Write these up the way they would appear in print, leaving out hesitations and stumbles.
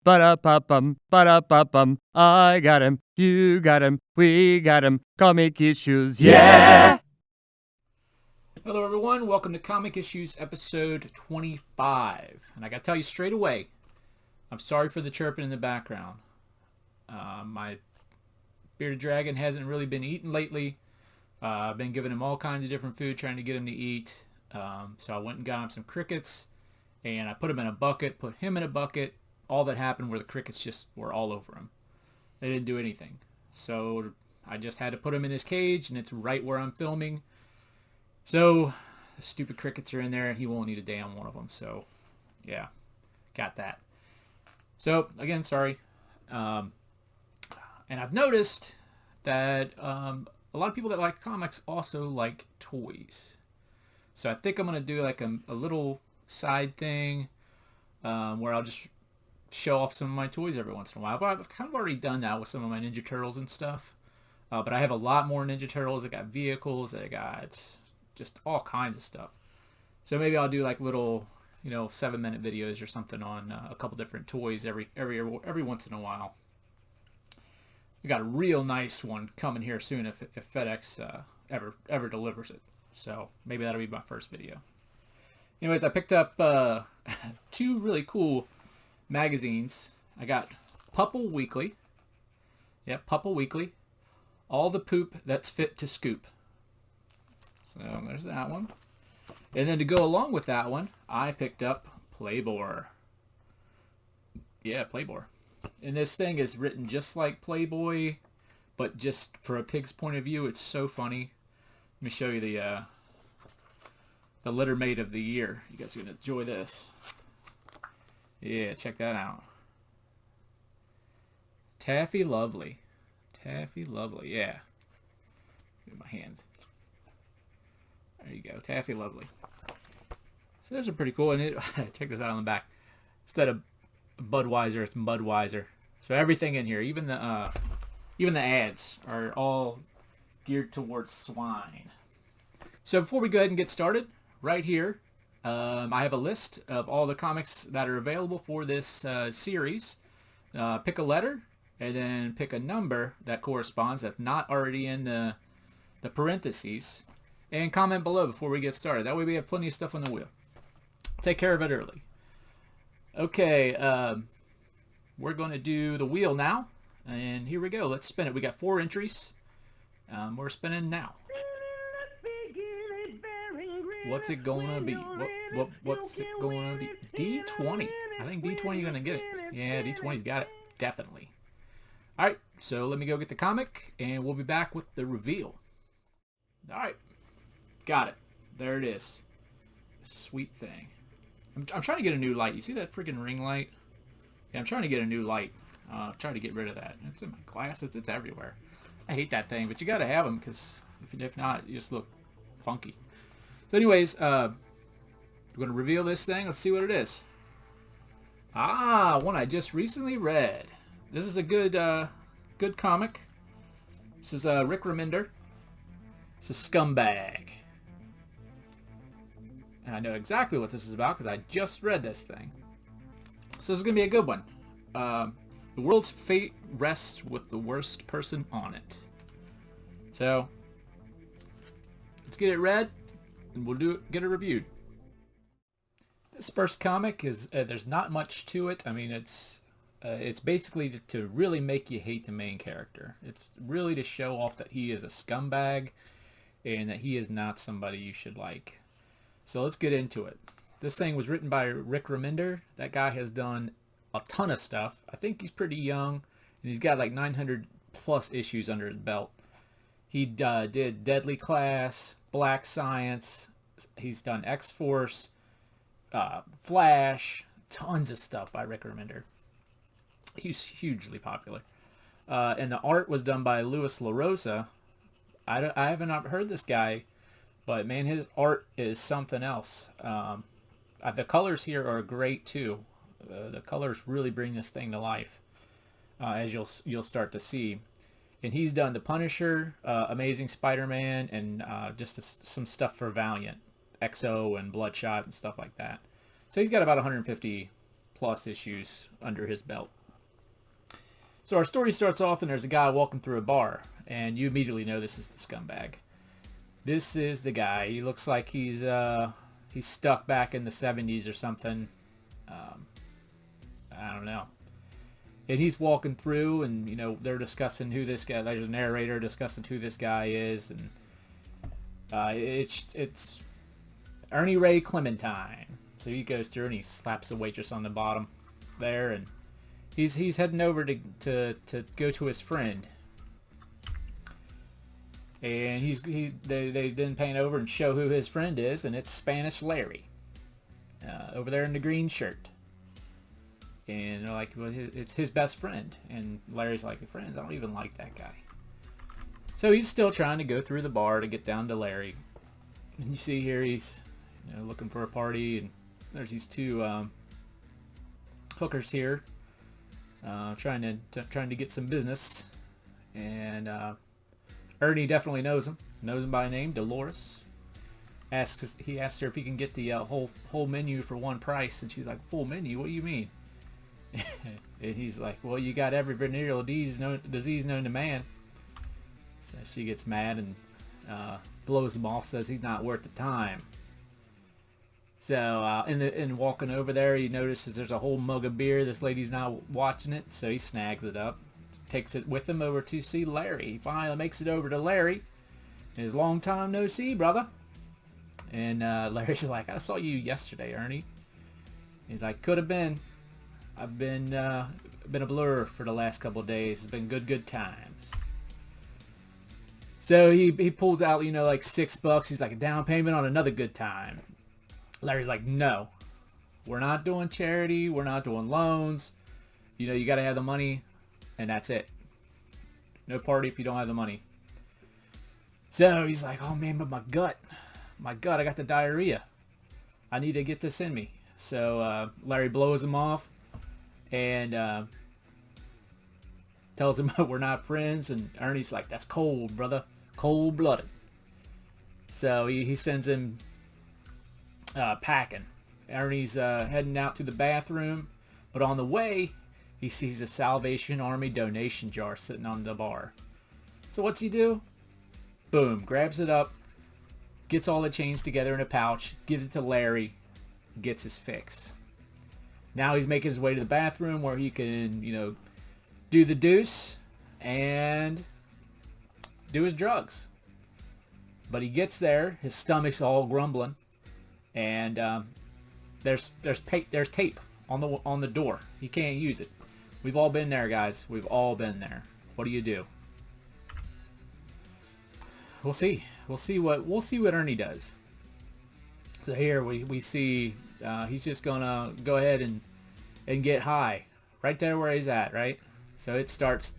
Ba-da-ba-bum, ba-da-ba-bum. I got him, you got him, we got him. Comic issues, yeah! Hello everyone, welcome to Comic Issues episode 25. And I gotta tell you straight away, I'm sorry for the chirping in the background. My bearded dragon hasn't really been eating lately. I've been giving him all kinds of different food, trying to get him to eat. So I went and got him some crickets, and I put him in a bucket, put him in a bucket. All that happened were the crickets just were all over him. They didn't do anything. So I just had to put him in his cage, and it's right where I'm filming. So the stupid crickets are in there, and he won't eat a damn one of them. So yeah, got that. So again, sorry. And I've noticed that a lot of people that like comics also like toys. So I think I'm gonna do like a little side thing where I'll just show off some of my toys every once in a while. But I've kind of already done that with some of my Ninja Turtles and stuff. But I have a lot more Ninja Turtles. I got vehicles. I got just all kinds of stuff. So maybe I'll do like little, 7-minute videos or something on a couple different toys every once in a while. We got a real nice one coming here soon if FedEx ever delivers it. So maybe that'll be my first video. Anyways, I picked up two really cool magazines. I got Pupple Weekly. Yep, Pupple Weekly. All the poop that's fit to scoop. So there's that one. And then to go along with that one, I picked up Playboy. Yeah, Playboy. And this thing is written just like Playboy, but just for a pig's point of view. It's so funny. Let me show you the Littermate of the Year. You guys are going to enjoy this. Yeah, check that out. Taffy Lovely. Taffy Lovely, yeah. Get my hands. There you go, Taffy Lovely. So those are pretty cool. And check this out on the back. Instead of Budweiser, it's Mudweiser. So everything in here, even the ads, are all geared towards swine. So before we go ahead and get started, right here, I have a list of all the comics that are available for this series. Pick a letter, and then pick a number that corresponds that's not already in the parentheses. And comment below before we get started. That way we have plenty of stuff on the wheel. Take care of it early. Okay, we're going to do the wheel now. And here we go. Let's spin it. We got 4 entries. We're spinning now. What's it going to be? What's it going to be? D20. I think D20 is going to get it. Yeah, D20's got it. Definitely. Alright, so let me go get the comic, and we'll be back with the reveal. Alright. Got it. There it is. Sweet thing. I'm trying to get a new light. You see that freaking ring light? Yeah, I'm trying to get a new light. Trying to get rid of that. It's in my glasses. It's everywhere. I hate that thing, but you gotta have them because if not, you just look funky. So anyways, we're gonna reveal this thing. Let's see what it is. Ah, one I just recently read. This is a good comic. This is Rick Remender. It's a Scumbag. And I know exactly what this is about because I just read this thing. So this is going to be a good one. The world's fate rests with the worst person on it. So, let's get it read, and we'll get it reviewed. This first comic is, there's not much to it. I mean, it's basically to really make you hate the main character. It's really to show off that he is a scumbag, and that he is not somebody you should like. So let's get into it. This thing was written by Rick Remender. That guy has done a ton of stuff. I think he's pretty young, and he's got like 900 plus issues under his belt. He did Deadly Class, Black Science. He's done X-Force, Flash, tons of stuff by Rick Remender. He's hugely popular. And the art was done by Luis LaRosa. I haven't heard this guy, but man, his art is something else. The colors here are great too. The colors really bring this thing to life, as you'll start to see. And he's done The Punisher, Amazing Spider-Man, and just some stuff for Valiant, XO and Bloodshot and stuff like that. So he's got about 150 plus issues under his belt. So our story starts off, and there's a guy walking through a bar, and you immediately know this is the scumbag. This is the guy. He looks like he's stuck back in the 70s or something. I don't know. And he's walking through, and they're discussing who this guy. There's a narrator discussing who this guy is, and it's Ernie Ray Clementine. So he goes through and he slaps the waitress on the bottom there, and he's heading over to go to his friend. And they then pan over and show who his friend is, and it's Spanish Larry, over there in the green shirt. And they're like, well, it's his best friend. And Larry's like, friends, I don't even like that guy. So he's still trying to go through the bar to get down to Larry. And you see here he's looking for a party, and there's these two hookers here trying to get some business. And Ernie definitely knows him by name, Dolores. He asked her if he can get the whole menu for one price, and she's like, full menu? What do you mean? And he's like, well, you got every venereal disease known to man. So she gets mad and blows him off, says he's not worth the time. So in walking over there, he notices there's a whole mug of beer. This lady's not watching it, so he snags it up, takes it with him over to see Larry. He finally makes it over to Larry. His long time no see, brother. And Larry's like, I saw you yesterday, Ernie. He's like, could have been. I've been a blur for the last couple of days. It's been good times. So he pulls out, like $6. He's like, a down payment on another good time. Larry's like, no, we're not doing charity. We're not doing loans. You got to have the money, and that's it. No party if you don't have the money. So he's like, oh man, but my gut, I got the diarrhea. I need to get this in me. So Larry blows him off and tells him we're not friends. And Ernie's like, that's cold, brother, cold-blooded. So he sends him packing. Ernie's heading out to the bathroom, but on the way, he sees a Salvation Army donation jar sitting on the bar. So what's he do? Boom, grabs it up, gets all the change together in a pouch, gives it to Larry, gets his fix. Now he's making his way to the bathroom where he can, do the deuce and do his drugs. But he gets there, his stomach's all grumbling, and there's tape on the door. He can't use it. We've all been there, guys. We've all been there. What do you do? We'll see. We'll see what Ernie does. So here we see he's just gonna go ahead and get high right there where he's at, right? So it starts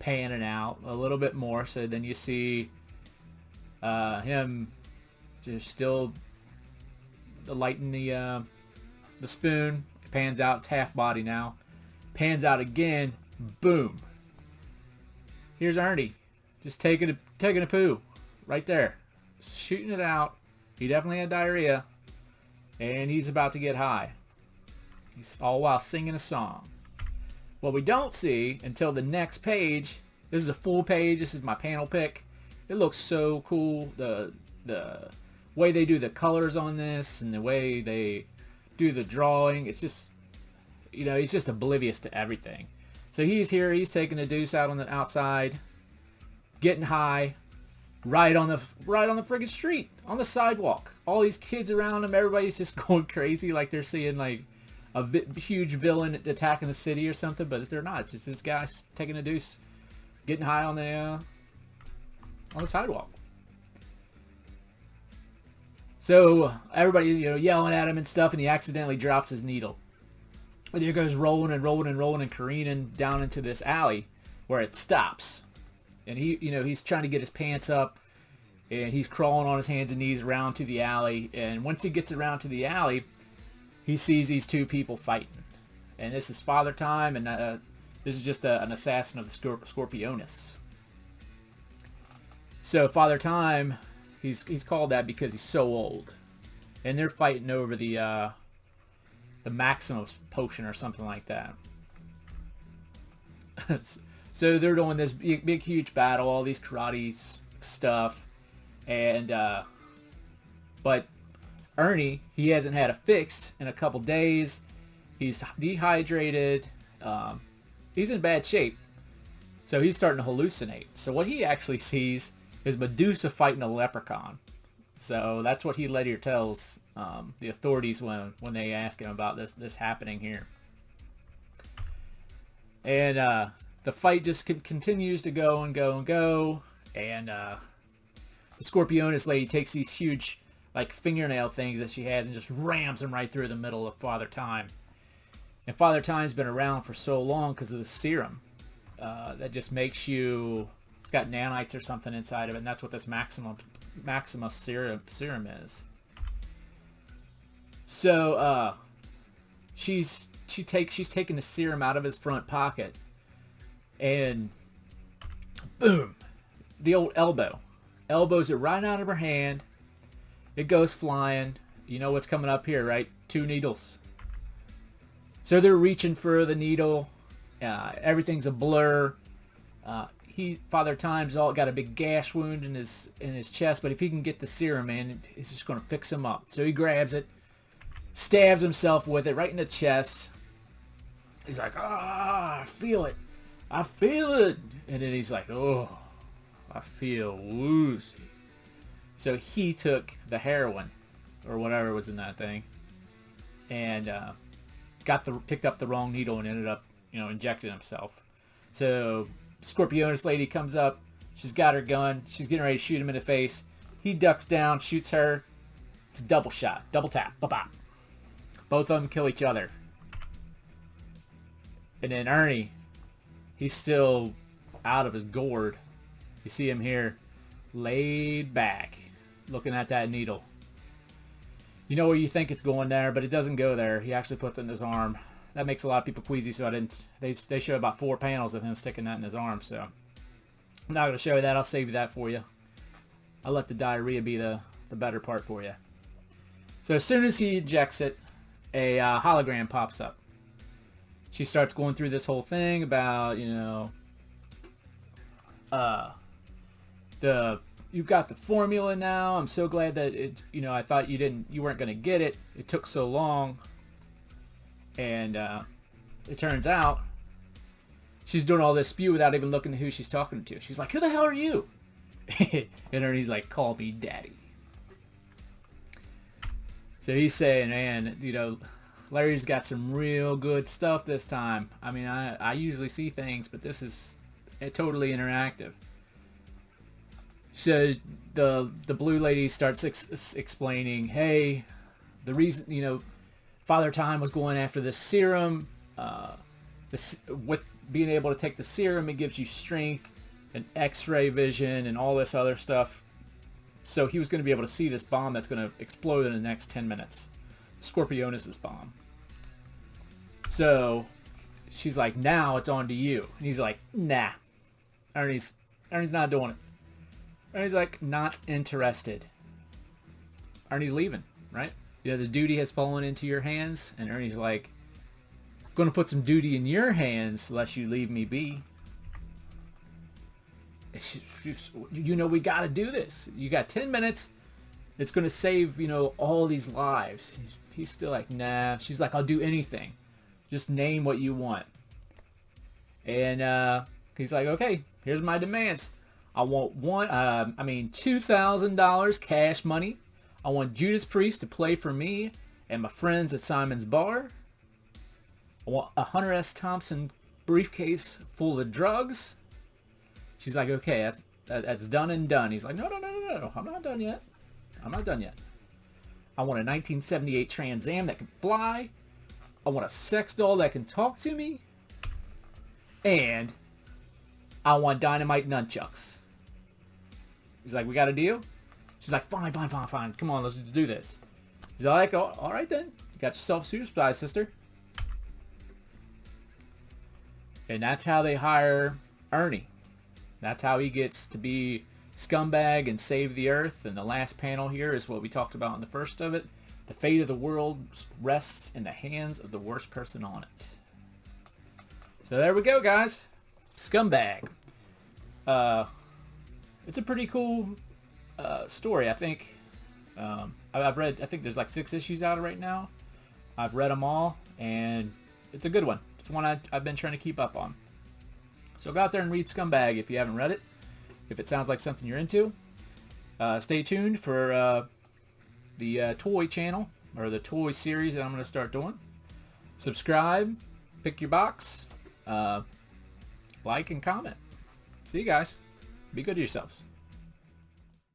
panning out a little bit more. So then you see him just still lighting the spoon. It pans out. It's half body now. Pans out again. Boom. Here's Ernie, just taking a poo right there, shooting it out. He definitely had diarrhea, and he's about to get high. He's all while singing a song. What we don't see until the next page. This is a full page. This is my panel pick. It looks so cool. The way they do the colors on this and the way they do the drawing. It's just, he's just oblivious to everything. So he's here. He's taking a deuce out on the outside, getting high, right on the friggin' street, on the sidewalk. All these kids around him. Everybody's just going crazy, like they're seeing like a huge villain attacking the city or something. But they're not. It's just this guy taking a deuce, getting high on the sidewalk. So everybody's yelling at him and stuff, and he accidentally drops his needle. And he goes rolling and rolling and rolling and careening down into this alley where it stops. And he's trying to get his pants up, and he's crawling on his hands and knees around to the alley. And once he gets around to the alley, he sees these two people fighting. And this is Father Time, and this is just an assassin of the Scorpionus. So Father Time, he's called that because he's so old, and they're fighting over the the Maximus potion or something like that. So they're doing this big huge battle, all these karate stuff, and but Ernie, he hasn't had a fix in a couple days. He's dehydrated. He's in bad shape. So he's starting to hallucinate. So what he actually sees is Medusa fighting a leprechaun. So that's what he later tells the authorities when they ask him about this happening here. And the fight just continues to go and go and go. And the Scorpionus lady takes these huge like fingernail things that she has and just rams them right through the middle of Father Time. And Father Time's been around for so long because of the serum that just makes you... It's got nanites or something inside of it, and that's what this Maximus serum is. So she's taking the serum out of his front pocket, and boom, the old elbows it right out of her hand. It goes flying. You know what's coming up here, right? 2 needles. So they're reaching for the needle. Everything's a blur. Father Time's got a big gash wound in his chest, but if he can get the serum in, it's just going to fix him up. So he grabs it, stabs himself with it right in the chest. He's like, I feel it. I feel it. And then he's like, oh, I feel woozy. So he took the heroin, or whatever was in that thing, and picked up the wrong needle and ended up, injecting himself. So Scorpionus lady comes up. She's got her gun. She's getting ready to shoot him in the face. He ducks down, shoots her. It's a double shot, double tap, bop. Both of them kill each other. And then Ernie, he's still out of his gourd. You see him here, laid back, looking at that needle. You know where you think it's going there, but it doesn't go there. He actually puts it in his arm. That makes a lot of people queasy, so I didn't. They show about 4 panels of him sticking that in his arm, so I'm not going to show you that. I'll save that for you. I'll let the diarrhea be the better part for you. So as soon as he ejects it, a hologram pops up. She starts going through this whole thing about, you've got the formula now. I'm so glad that I thought you weren't going to get it. It took so long. And it turns out she's doing all this spew without even looking at who she's talking to. She's like, who the hell are you? And Ernie's like, call me daddy. So he's saying, man, Larry's got some real good stuff this time. I mean, I usually see things, but this is totally interactive. So the blue lady starts explaining, hey, the reason, Father Time was going after this serum. With being able to take the serum, it gives you strength and X-ray vision and all this other stuff. So he was going to be able to see this bomb that's going to explode in the next 10 minutes. Scorpionus' bomb. So she's like, now it's on to you. And he's like, nah. Ernie's not doing it. Ernie's like, not interested. Ernie's leaving, right? This duty has fallen into your hands. And Ernie's like, I'm going to put some duty in your hands unless you leave me be. We got to do this. You got 10 minutes. It's going to save, all these lives. He's still like, nah. She's like, I'll do anything. Just name what you want. And he's like, okay, here's my demands. I want $2,000 cash money. I want Judas Priest to play for me and my friends at Simon's Bar. I want a Hunter S. Thompson briefcase full of drugs. She's like, okay, that's done and done. He's like, no, I'm not done yet. I want a 1978 Trans Am that can fly. I want a sex doll that can talk to me. And I want dynamite nunchucks. He's like, we got a deal? She's like, fine. Come on, let's do this. He's like, oh, all right then. You got yourself a super spy, sister. And that's how they hire Ernie. That's how he gets to be scumbag and save the earth. And the last panel here is what we talked about in the first of it. The fate of the world rests in the hands of the worst person on it. So there we go, guys. Scumbag. It's a pretty cool story, I think. I've read, I think there's like 6 issues out right now. I've read them all, and it's a good one. It's one I've been trying to keep up on. So go out there and read Scumbag if you haven't read it. If it sounds like something you're into. Stay tuned for the toy channel, or the toy series that I'm going to start doing. Subscribe, pick your box, like and comment. See you guys. Be good to yourselves.